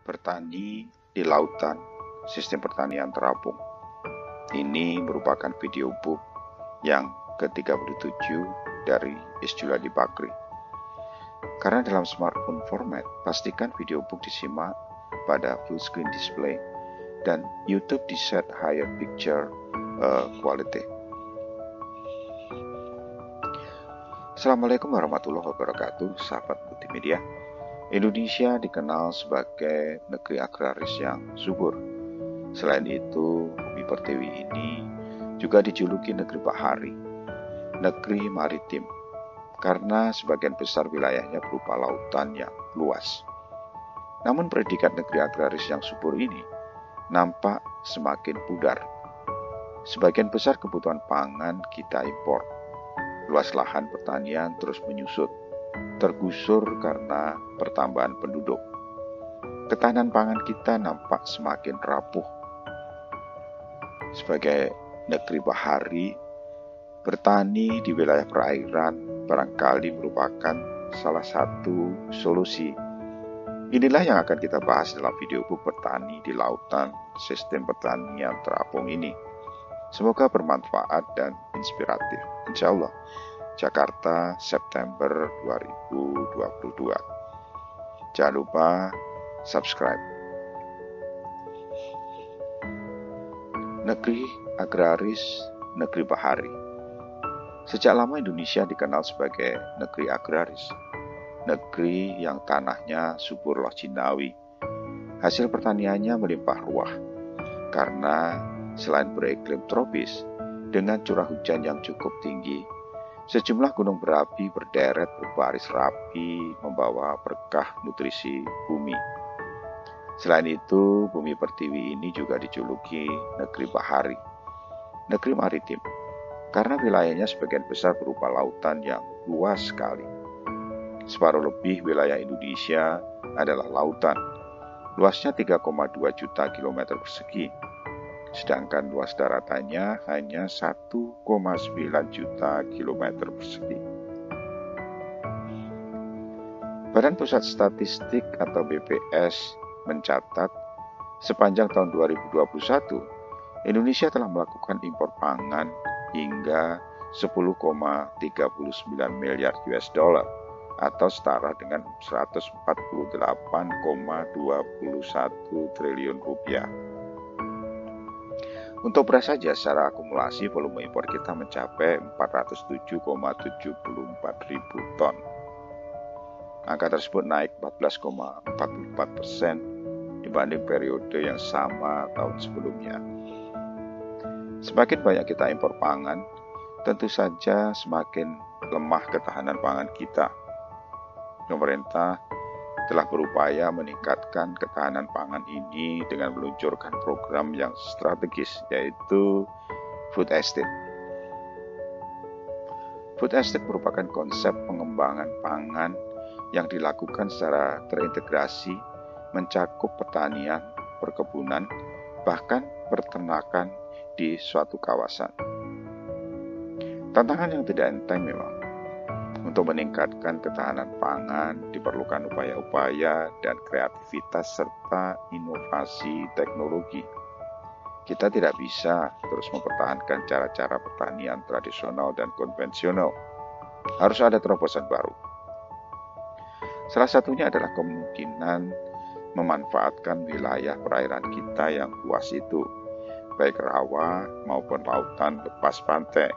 Bertani di lautan, sistem pertanian terapung. Ini merupakan video book yang ke-37 dari Isjuladi Bakri. Karena dalam smartphone format, pastikan video book disimak pada full screen display dan YouTube di set higher picture quality. Assalamualaikum warahmatullahi wabarakatuh, sahabat multimedia. Indonesia dikenal sebagai negeri agraris yang subur. Selain itu, Bumi Pertiwi ini juga dijuluki negeri bahari, negeri maritim, karena sebagian besar wilayahnya berupa lautan yang luas. Namun predikat negeri agraris yang subur ini nampak semakin pudar. Sebagian besar kebutuhan pangan kita impor. Luas lahan pertanian terus menyusut, tergusur karena pertambahan penduduk. Ketahanan pangan kita nampak semakin rapuh. Sebagai negeri bahari, bertani di wilayah perairan barangkali merupakan salah satu solusi. Inilah yang akan kita bahas dalam video book Bertani di Lautan, Sistem Pertanian Terapung ini. Semoga bermanfaat dan inspiratif. Insya Allah. Jakarta, September 2022. Jangan lupa subscribe. Negeri agraris, negeri bahari. Sejak lama Indonesia dikenal sebagai negeri agraris, negeri yang tanahnya subur loh jinawi. Hasil pertaniannya melimpah ruah, karena selain beriklim tropis dengan curah hujan yang cukup tinggi, sejumlah gunung berapi berderet berbaris rapi membawa berkah nutrisi bumi. Selain itu, Bumi Pertiwi ini juga dijuluki negeri bahari, negeri maritim, karena wilayahnya sebagian besar berupa lautan yang luas sekali. Separuh lebih wilayah Indonesia adalah lautan, luasnya 3,2 juta kilometer persegi. Sedangkan luas daratannya hanya 1,9 juta kilometer persegi. Badan Pusat Statistik atau BPS mencatat sepanjang tahun 2021, Indonesia telah melakukan impor pangan hingga 10,39 miliar US dollar atau setara dengan 148,21 triliun rupiah. Untuk beras saja secara akumulasi volume impor kita mencapai 407,74 ribu ton. Angka tersebut naik 14,44% dibanding periode yang sama tahun sebelumnya. Semakin banyak kita impor pangan, tentu saja semakin lemah ketahanan pangan kita. Pemerintah telah berupaya meningkatkan ketahanan pangan ini dengan meluncurkan program yang strategis, yaitu Food Estate. Food Estate merupakan konsep pengembangan pangan yang dilakukan secara terintegrasi, mencakup pertanian, perkebunan, bahkan peternakan di suatu kawasan. Tantangan yang tidak enteng memang. Untuk meningkatkan ketahanan pangan, diperlukan upaya-upaya dan kreativitas serta inovasi teknologi. Kita tidak bisa terus mempertahankan cara-cara pertanian tradisional dan konvensional. Harus ada terobosan baru. Salah satunya adalah kemungkinan memanfaatkan wilayah perairan kita yang luas itu, baik rawa maupun lautan lepas pantai,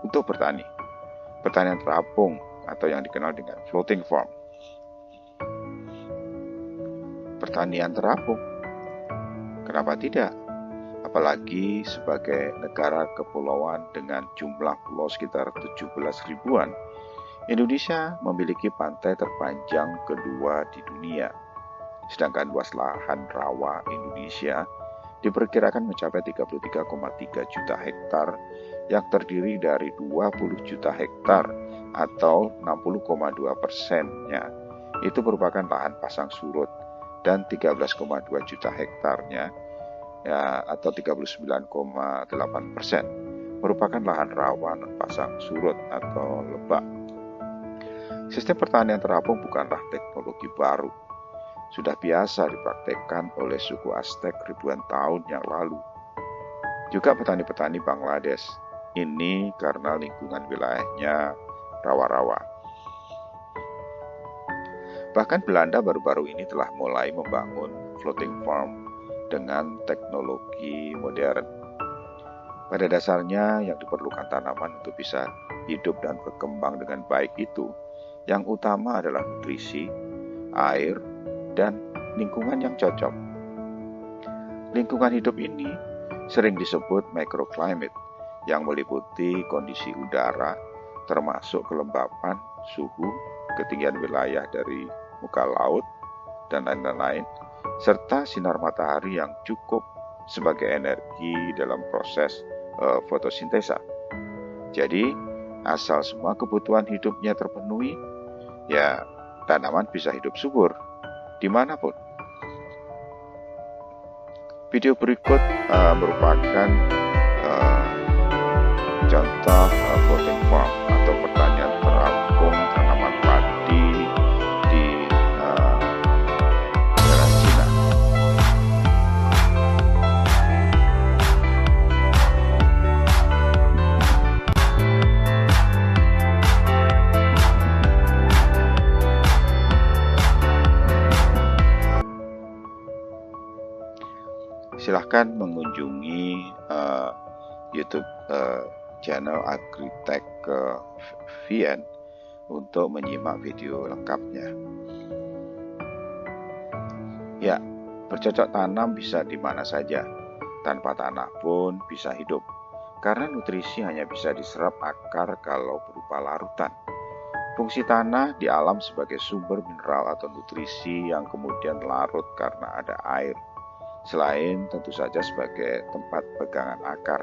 untuk bertani. Pertanian terapung atau yang dikenal dengan floating farm. Pertanian terapung, kenapa tidak? Apalagi sebagai negara kepulauan dengan jumlah pulau sekitar 17 ribuan, Indonesia memiliki pantai terpanjang kedua di dunia. Sedangkan luas lahan rawa Indonesia diperkirakan mencapai 33,3 juta hektar yang terdiri dari 20 juta hektar atau 60,2%-nya itu merupakan lahan pasang surut dan 13,2 juta hektarnya atau 39,8% merupakan lahan rawa non pasang surut atau lebak. Sistem pertanian terapung bukanlah teknologi baru, sudah biasa dipraktekkan oleh suku Aztec ribuan tahun yang lalu. Juga petani-petani Bangladesh, ini karena lingkungan wilayahnya rawa-rawa. Bahkan Belanda baru-baru ini telah mulai membangun floating farm dengan teknologi modern. Pada dasarnya yang diperlukan tanaman untuk bisa hidup dan berkembang dengan baik itu, yang utama adalah nutrisi, air, dan lingkungan yang cocok. Lingkungan hidup ini sering disebut microclimate, yang meliputi kondisi udara, termasuk kelembapan, suhu, ketinggian wilayah dari muka laut, dan lain-lain, serta sinar matahari yang cukup sebagai energi dalam proses fotosintesa. Jadi, asal semua kebutuhan hidupnya terpenuhi, ya tanaman bisa hidup subur dimanapun. Video berikut merupakan contoh floating farm atau pertanian terapung tanaman padi di daerah Cina. Silahkan mengunjungi YouTube channel Agritech VN untuk menyimak video lengkapnya. Ya, bercocok tanam bisa di mana saja, tanpa tanah pun bisa hidup, karena nutrisi hanya bisa diserap akar kalau berupa larutan. Fungsi tanah di alam sebagai sumber mineral atau nutrisi yang kemudian larut karena ada air, selain tentu saja sebagai tempat pegangan akar.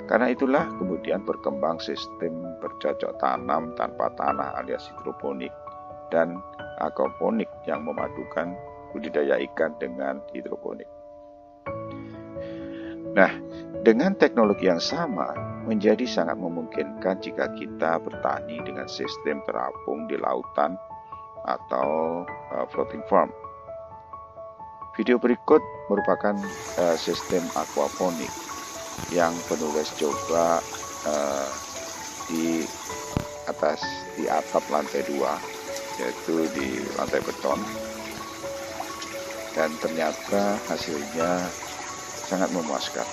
Karena itulah kemudian berkembang sistem bercocok tanam tanpa tanah alias hidroponik dan aquaponik yang memadukan budidaya ikan dengan hidroponik. Nah, dengan teknologi yang sama menjadi sangat memungkinkan jika kita bertani dengan sistem terapung di lautan atau floating farm. Video berikut merupakan sistem aquaponik yang penulis coba di atap lantai 2, yaitu di lantai beton, dan ternyata hasilnya sangat memuaskan.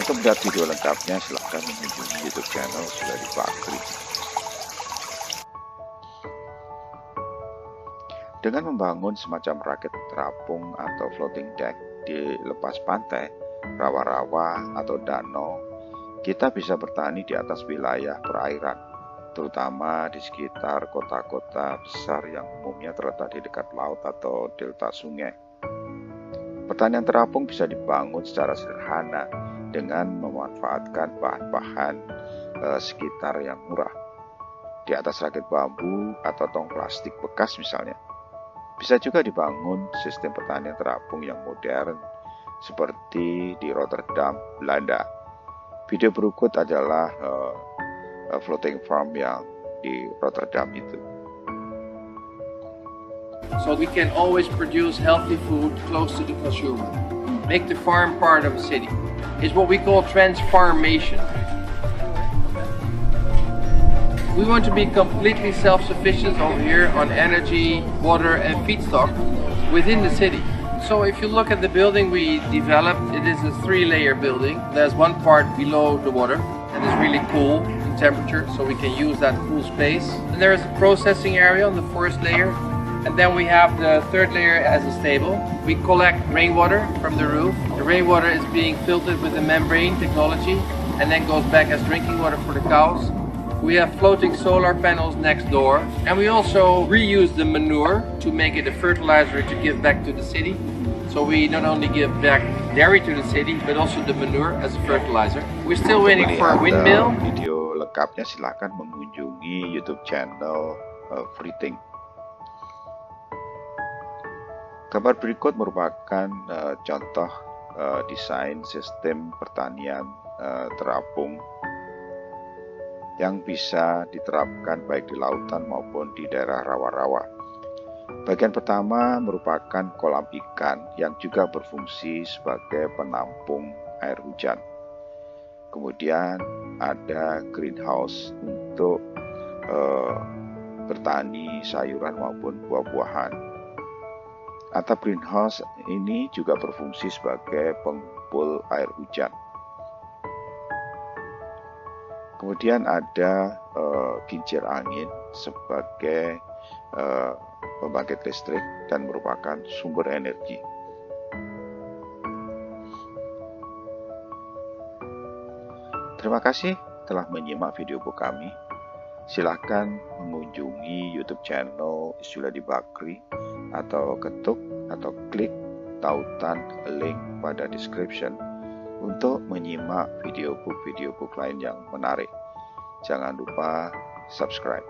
Untuk melihat video lengkapnya, silahkan mengunjungi YouTube channel Sulady Bakri. Dengan membangun semacam rakit terapung atau floating deck di lepas pantai, rawa-rawa atau danau, kita bisa bertani di atas wilayah perairan, terutama di sekitar kota-kota besar yang umumnya terletak di dekat laut atau delta sungai. Pertanian terapung bisa dibangun secara sederhana dengan memanfaatkan bahan-bahan sekitar yang murah. Di atas rakit bambu atau tong plastik bekas misalnya. Bisa juga dibangun sistem pertanian terapung yang modern seperti di Rotterdam, Belanda. Video berikut adalah floating farm yang di Rotterdam itu. So we can always produce healthy food close to the consumer. Make the farm part of a city. It's what we call transformation. We want to be completely self-sufficient over here on energy, water and feedstock within the city. So if you look at the building we developed, it is a 3-layer building. There's one part below the water and it's really cool in temperature, so we can use that cool space. And there is a processing area on the first layer. And then we have the 3rd layer as a stable. We collect rainwater from the roof. The rainwater is being filtered with the membrane technology and then goes back as drinking water for the cows. We have floating solar panels next door, and we also reuse the manure to make it a fertilizer to give back to the city. So we not only give back dairy to the city, but also the manure as a fertilizer. We're still waiting for a windmill. Video lengkapnya silakan mengunjungi YouTube channel Friting. Gambar berikut merupakan contoh desain sistem pertanian terapung yang bisa diterapkan baik di lautan maupun di daerah rawa-rawa. Bagian pertama merupakan kolam ikan yang juga berfungsi sebagai penampung air hujan. Kemudian ada greenhouse untuk bertani sayuran maupun buah-buahan. Atap greenhouse ini juga berfungsi sebagai pengumpul air hujan. Kemudian ada kincir angin sebagai pembangkit listrik dan merupakan sumber energi. Terima kasih telah menyimak video kami. Silakan mengunjungi YouTube channel Isyuladi Bakri atau ketuk atau klik tautan link pada description untuk menyimak video book lain yang menarik. Jangan lupa subscribe.